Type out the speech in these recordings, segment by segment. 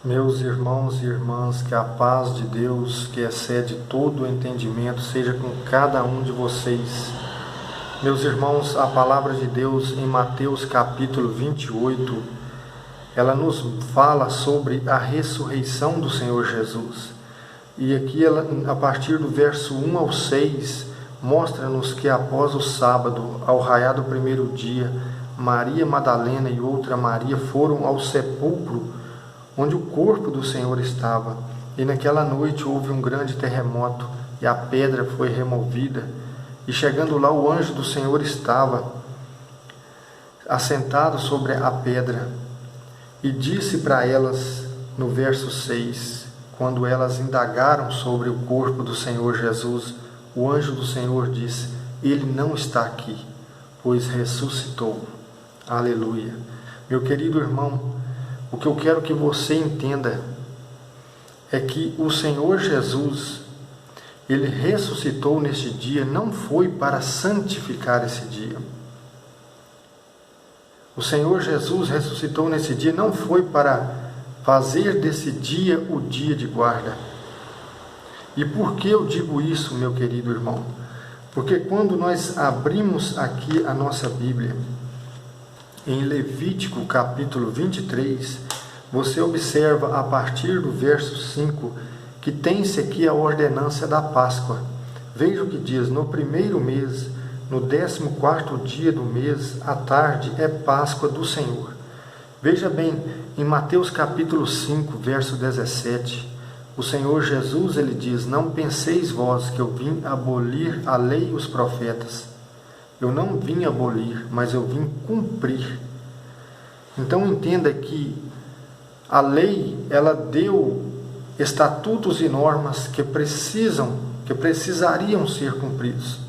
Meus irmãos e irmãs, que a paz de Deus, que excede todo o entendimento, seja com cada um de vocês. Meus irmãos, a palavra de Deus em Mateus capítulo 28, ela nos fala sobre a ressurreição do Senhor Jesus. E aqui, a partir do verso 1 ao 6, mostra-nos que após o sábado, ao raiar do primeiro dia, Maria Madalena e outra Maria foram ao sepulcro onde o corpo do Senhor estava. E naquela noite houve um grande terremoto, e a pedra foi removida. E chegando lá, o anjo do Senhor estava assentado sobre a pedra. E disse para elas, no verso 6, quando elas indagaram sobre o corpo do Senhor Jesus, o anjo do Senhor disse: Ele não está aqui, pois ressuscitou. Aleluia. Meu querido irmão, o que eu quero que você entenda é que o Senhor Jesus, Ele ressuscitou neste dia, não foi para santificar esse dia. O Senhor Jesus ressuscitou nesse dia, não foi para fazer desse dia o dia de guarda. E por que eu digo isso, meu querido irmão? Porque quando nós abrimos aqui a nossa Bíblia, em Levítico capítulo 23, você observa a partir do verso 5 que tem-se aqui a ordenança da Páscoa. Veja o que diz: no primeiro mês, no 14º dia do mês, à tarde, é Páscoa do Senhor. Veja bem, em Mateus capítulo 5, verso 17, o Senhor Jesus, ele diz: não penseis vós que eu vim abolir a lei e os profetas. Eu não vim abolir, mas eu vim cumprir. Então entenda que a lei, ela deu estatutos e normas que precisariam ser cumpridos.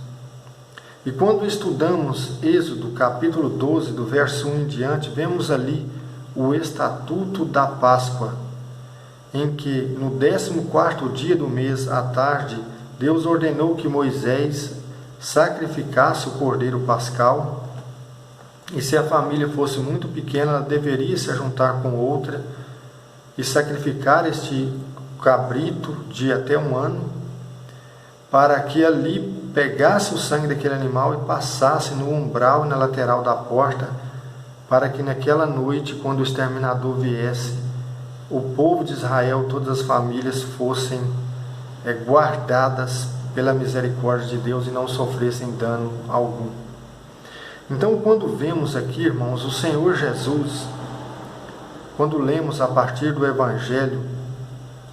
E quando estudamos Êxodo capítulo 12, do verso 1 em diante, vemos ali o estatuto da Páscoa, em que no 14º dia do mês, à tarde, Deus ordenou que Moisés sacrificasse o cordeiro pascal, e se a família fosse muito pequena, ela deveria se juntar com outra e sacrificar este cabrito de até 1 ano, para que ali pegasse o sangue daquele animal e passasse no umbral e na lateral da porta, para que naquela noite, quando o exterminador viesse, o povo de Israel, todas as famílias, fossem guardadas pela misericórdia de Deus e não sofressem dano algum. Então, quando vemos aqui, irmãos, o Senhor Jesus, quando lemos a partir do Evangelho,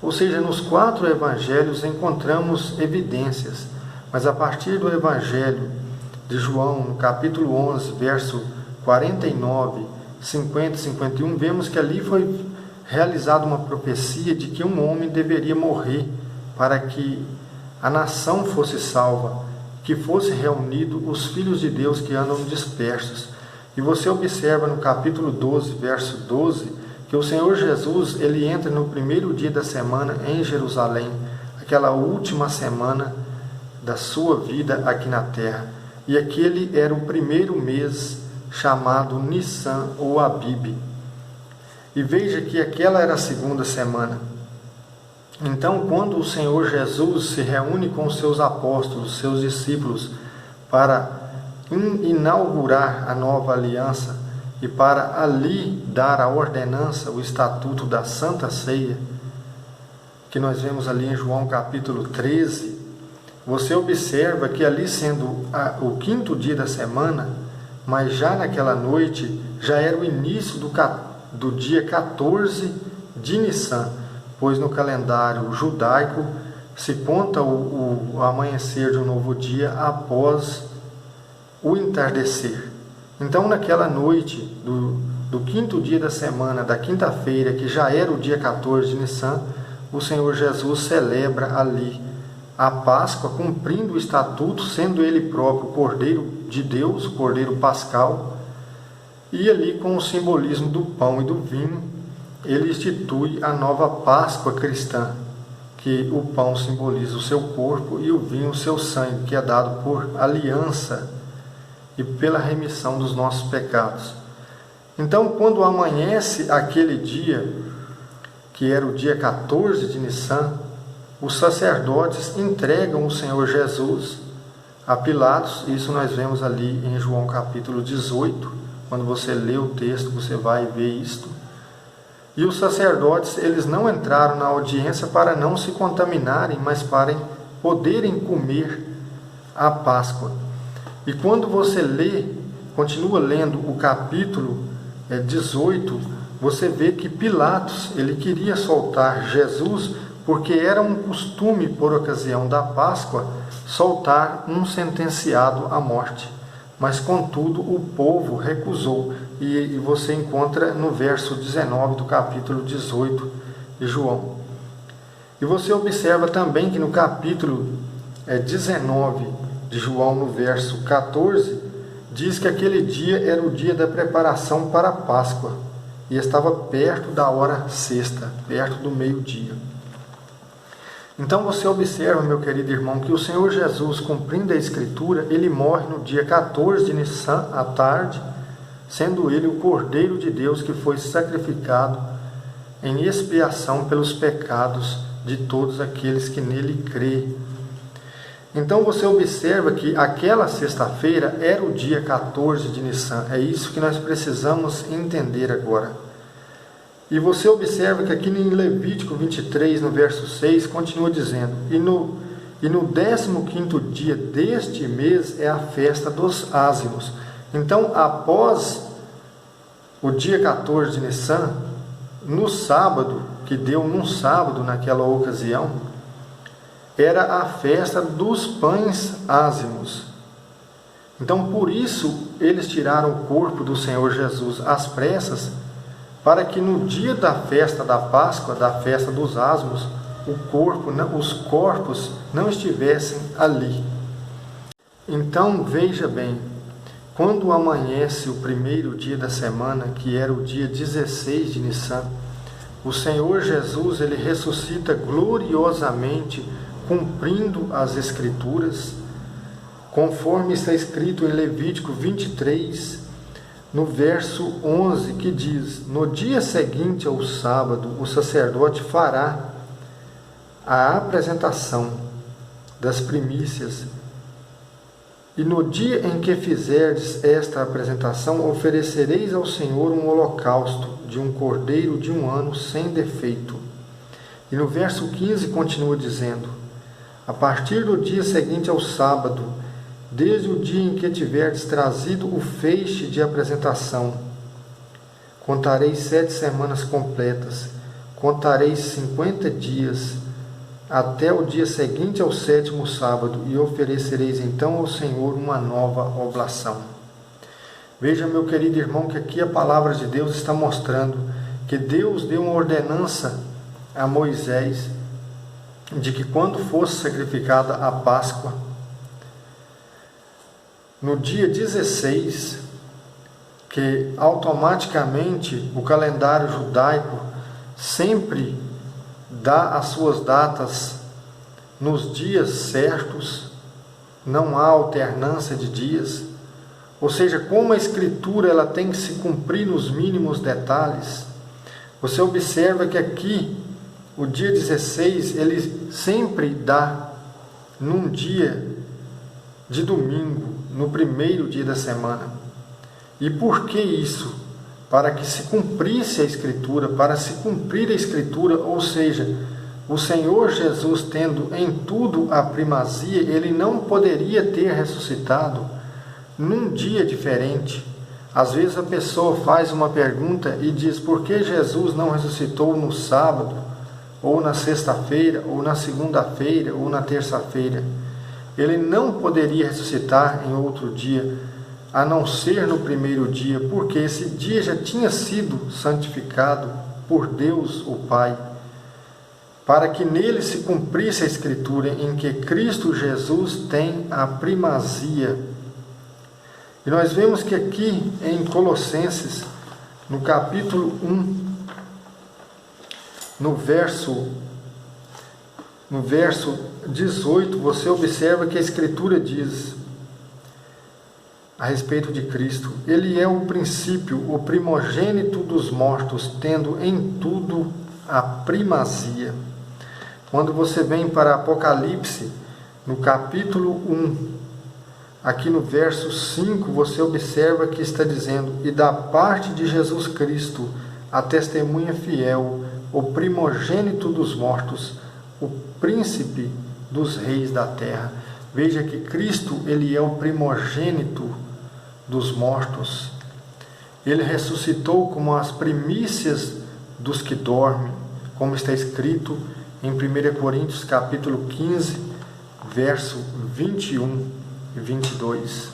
ou seja, nos 4 Evangelhos encontramos evidências, mas a partir do Evangelho de João, no capítulo 11, verso 49, 50 e 51, vemos que ali foi realizada uma profecia de que um homem deveria morrer para que a nação fosse salva, que fosse reunido os filhos de Deus que andam dispersos. E você observa no capítulo 12, verso 12, que o Senhor Jesus, ele entra no primeiro dia da semana em Jerusalém, aquela última semana da sua vida aqui na terra. E aquele era o primeiro mês chamado Nissan ou Abib. E veja que aquela era a 2ª semana. Então, quando o Senhor Jesus se reúne com os seus apóstolos, seus discípulos, para inaugurar a nova aliança e para ali dar a ordenança, o estatuto da Santa Ceia, que nós vemos ali em João capítulo 13, você observa que ali sendo o 5º dia da semana, mas já naquela noite, já era o início do dia 14 de Nissan, pois no calendário judaico se conta o amanhecer de um novo dia após o entardecer. Então, naquela noite do 5º dia da semana, da quinta-feira, que já era o dia 14 de Nissan, o Senhor Jesus celebra ali a Páscoa, cumprindo o estatuto, sendo Ele próprio o Cordeiro de Deus, o Cordeiro Pascal, e ali com o simbolismo do pão e do vinho, ele institui a nova Páscoa cristã, que o pão simboliza o seu corpo e o vinho o seu sangue, que é dado por aliança e pela remissão dos nossos pecados. Então, quando amanhece aquele dia, que era o dia 14 de Nissan, os sacerdotes entregam o Senhor Jesus a Pilatos. Isso nós vemos ali em João capítulo 18. Quando você lê o texto, você vai ver isto. E os sacerdotes, eles não entraram na audiência para não se contaminarem, mas para poderem comer a Páscoa. E quando você lê, continua lendo o capítulo 18, você vê que Pilatos, ele queria soltar Jesus, porque era um costume, por ocasião da Páscoa, soltar um sentenciado à morte. Mas, contudo, o povo recusou. E você encontra no verso 19 do capítulo 18 de João. E você observa também que no capítulo 19 de João, no verso 14, diz que aquele dia era o dia da preparação para a Páscoa. E estava perto da hora sexta, perto do meio-dia. Então você observa, meu querido irmão, que o Senhor Jesus, cumprindo a Escritura, ele morre no dia 14 de Nissan, à tarde, sendo ele o Cordeiro de Deus que foi sacrificado em expiação pelos pecados de todos aqueles que nele crêem. Então você observa que aquela sexta-feira era o dia 14 de Nissan. É isso que nós precisamos entender agora. E você observa que aqui em Levítico 23, no verso 6, continua dizendo: E no 15º dia deste mês é a festa dos ázimos. Então, após o dia 14 de Nissan, no sábado, que deu num sábado naquela ocasião, era a festa dos pães ázimos. Então, por isso, eles tiraram o corpo do Senhor Jesus às pressas, para que no dia da festa da Páscoa, da festa dos ázimos, os corpos não estivessem ali. Então, veja bem, quando amanhece o primeiro dia da semana, que era o dia 16 de Nissan, o Senhor Jesus, ele ressuscita gloriosamente, cumprindo as Escrituras, conforme está escrito em Levítico 23, no verso 11, que diz: No dia seguinte ao sábado, o sacerdote fará a apresentação das primícias, e no dia em que fizerdes esta apresentação, oferecereis ao Senhor um holocausto de um cordeiro de 1 ano sem defeito. E no verso 15 continua dizendo: A partir do dia seguinte ao sábado, desde o dia em que tiverdes trazido o feixe de apresentação, contareis 7 semanas completas, contareis 50 dias, até o dia seguinte ao 7º sábado, e oferecereis então ao Senhor uma nova oblação. Veja, meu querido irmão, que aqui a palavra de Deus está mostrando que Deus deu uma ordenança a Moisés de que quando fosse sacrificada a Páscoa, no dia 16, que automaticamente o calendário judaico sempre dá as suas datas nos dias certos, não há alternância de dias, ou seja, como a Escritura ela tem que se cumprir nos mínimos detalhes. Você observa que aqui o dia 16 ele sempre dá num dia de domingo, no primeiro dia da semana. E por que isso? Para que se cumprisse a Escritura, para se cumprir a Escritura, ou seja, o Senhor Jesus tendo em tudo a primazia, ele não poderia ter ressuscitado num dia diferente. Às vezes a pessoa faz uma pergunta e diz: por que Jesus não ressuscitou no sábado, ou na sexta-feira, ou na segunda-feira, ou na terça-feira? Ele não poderia ressuscitar em outro dia, a não ser no primeiro dia, porque esse dia já tinha sido santificado por Deus o Pai, para que nele se cumprisse a Escritura em que Cristo Jesus tem a primazia. E nós vemos que aqui em Colossenses, no capítulo 1, no verso 18, você observa que a Escritura diz a respeito de Cristo: Ele é o princípio, o primogênito dos mortos, tendo em tudo a primazia. Quando você vem para Apocalipse, no capítulo 1, aqui no verso 5, você observa que está dizendo: e da parte de Jesus Cristo, a testemunha fiel, o primogênito dos mortos, o príncipe dos reis da terra. Veja que Cristo, ele é o primogênito dos mortos. Ele ressuscitou como as primícias dos que dormem, como está escrito em 1 Coríntios capítulo 15, verso 21 e 22.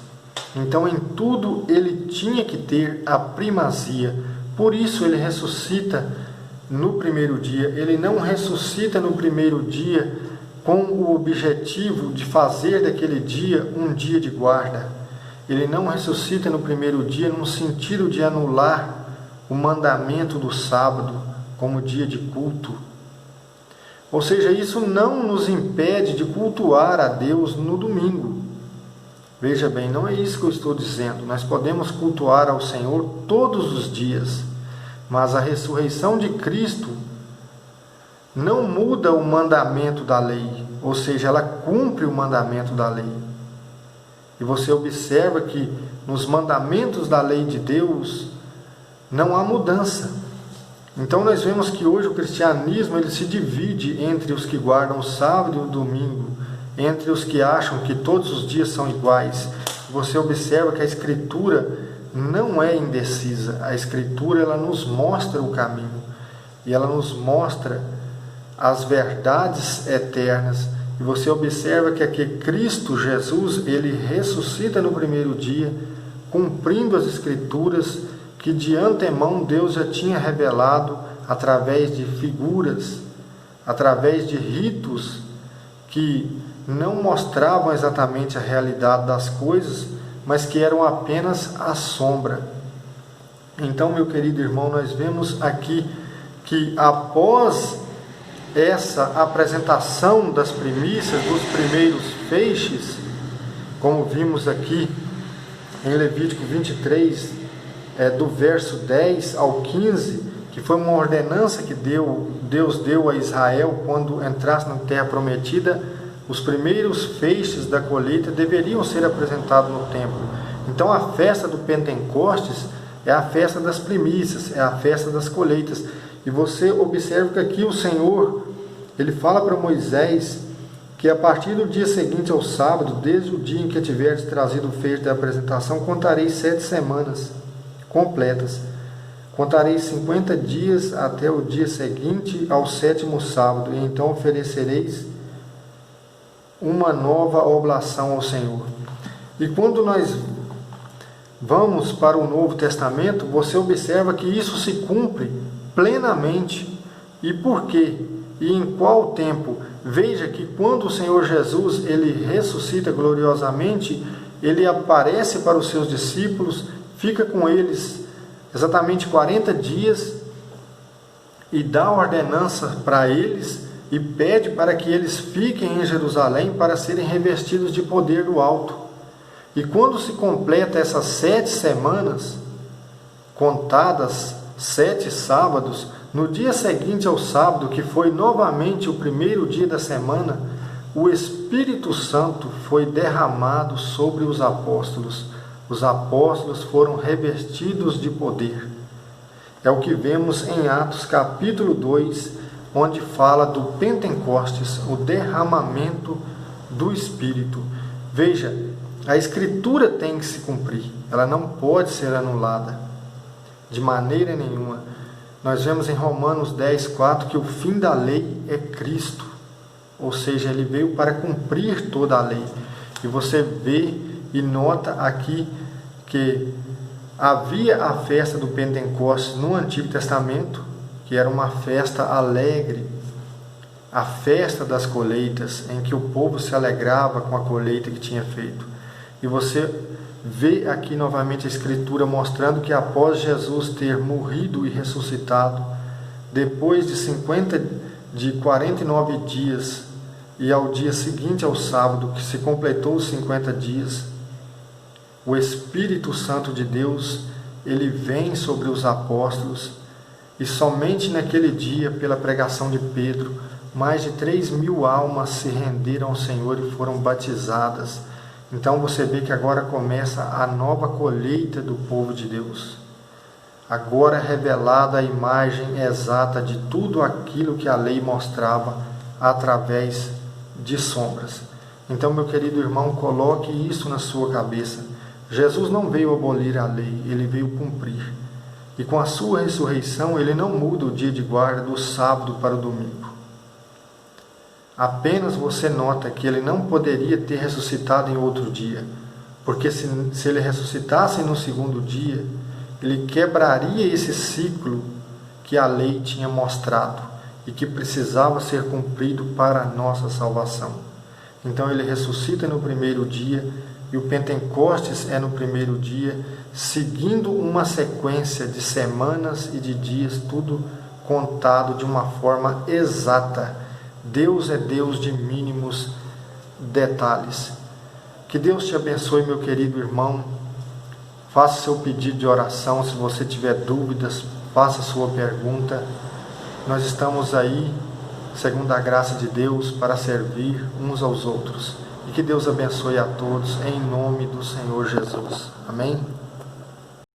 Então, em tudo ele tinha que ter a primazia. Por isso ele ressuscita no primeiro dia. Ele não ressuscita no primeiro dia com o objetivo de fazer daquele dia um dia de guarda. Ele não ressuscita no primeiro dia no sentido de anular o mandamento do sábado como dia de culto. Ou seja, isso não nos impede de cultuar a Deus no domingo. Veja bem, não é isso que eu estou dizendo. Nós podemos cultuar ao Senhor todos os dias, mas a ressurreição de Cristo não muda o mandamento da lei, ou seja, ela cumpre o mandamento da lei. E você observa que nos mandamentos da lei de Deus não há mudança. Então nós vemos que hoje o cristianismo ele se divide entre os que guardam o sábado e o domingo, entre os que acham que todos os dias são iguais. Você observa que a Escritura não é indecisa. A Escritura ela nos mostra o caminho e ela nos mostra as verdades eternas. E você observa que aqui Cristo Jesus, ele ressuscita no primeiro dia, cumprindo as Escrituras que de antemão Deus já tinha revelado através de figuras, através de ritos que não mostravam exatamente a realidade das coisas, mas que eram apenas a sombra. Então, meu querido irmão, nós vemos aqui que após essa apresentação das primícias, dos primeiros feixes, como vimos aqui em Levítico 23, do verso 10 ao 15, que foi uma ordenança que Deus deu a Israel quando entrasse na terra prometida. Os primeiros feixes da colheita deveriam ser apresentados no templo. Então a festa do Pentecostes é a festa das primícias, é a festa das colheitas. E você observa que aqui o Senhor, ele fala para Moisés que a partir do dia seguinte ao sábado, desde o dia em que tiveres trazido o feixe da apresentação, contarei 7 semanas completas. Contarei 50 dias até o dia seguinte ao 7º sábado, e então oferecereis uma nova oblação ao Senhor. E quando nós vamos para o Novo Testamento, você observa que isso se cumpre plenamente. E por quê? E em qual tempo? Veja que quando o Senhor Jesus ele ressuscita gloriosamente, ele aparece para os seus discípulos, fica com eles exatamente 40 dias e dá ordenança para eles e pede para que eles fiquem em Jerusalém para serem revestidos de poder do alto. E quando se completa essas 7 semanas, contadas 7 sábados, no dia seguinte ao sábado, que foi novamente o primeiro dia da semana, o Espírito Santo foi derramado sobre os apóstolos. Os apóstolos foram revestidos de poder. É o que vemos em Atos capítulo 2, onde fala do Pentecostes, o derramamento do Espírito. Veja, a Escritura tem que se cumprir, ela não pode ser anulada de maneira nenhuma. Nós vemos em Romanos 10, 4 que o fim da lei é Cristo, ou seja, ele veio para cumprir toda a lei. E você vê e nota aqui que havia a festa do Pentecostes no Antigo Testamento, que era uma festa alegre, a festa das colheitas, em que o povo se alegrava com a colheita que tinha feito. E você vê aqui novamente a Escritura mostrando que após Jesus ter morrido e ressuscitado, depois de 49 dias, e ao dia seguinte ao sábado, que se completou os 50 dias, o Espírito Santo de Deus, ele vem sobre os apóstolos, E somente naquele dia, pela pregação de Pedro, mais de 3.000 almas se renderam ao Senhor e foram batizadas. Então você vê que agora começa a nova colheita do povo de Deus. Agora é revelada a imagem exata de tudo aquilo que a lei mostrava através de sombras. Então, meu querido irmão, coloque isso na sua cabeça. Jesus não veio abolir a lei, ele veio cumprir. E com a sua ressurreição, ele não muda o dia de guarda do sábado para o domingo. Apenas você nota que ele não poderia ter ressuscitado em outro dia, porque se ele ressuscitasse no segundo dia, ele quebraria esse ciclo que a lei tinha mostrado e que precisava ser cumprido para a nossa salvação. Então ele ressuscita no primeiro dia, e o Pentecostes é no primeiro dia, seguindo uma sequência de semanas e de dias, tudo contado de uma forma exata. Deus é Deus de mínimos detalhes. Que Deus te abençoe, meu querido irmão. Faça seu pedido de oração. Se você tiver dúvidas, faça sua pergunta. Nós estamos aí, segundo a graça de Deus, para servir uns aos outros. E que Deus abençoe a todos, em nome do Senhor Jesus. Amém?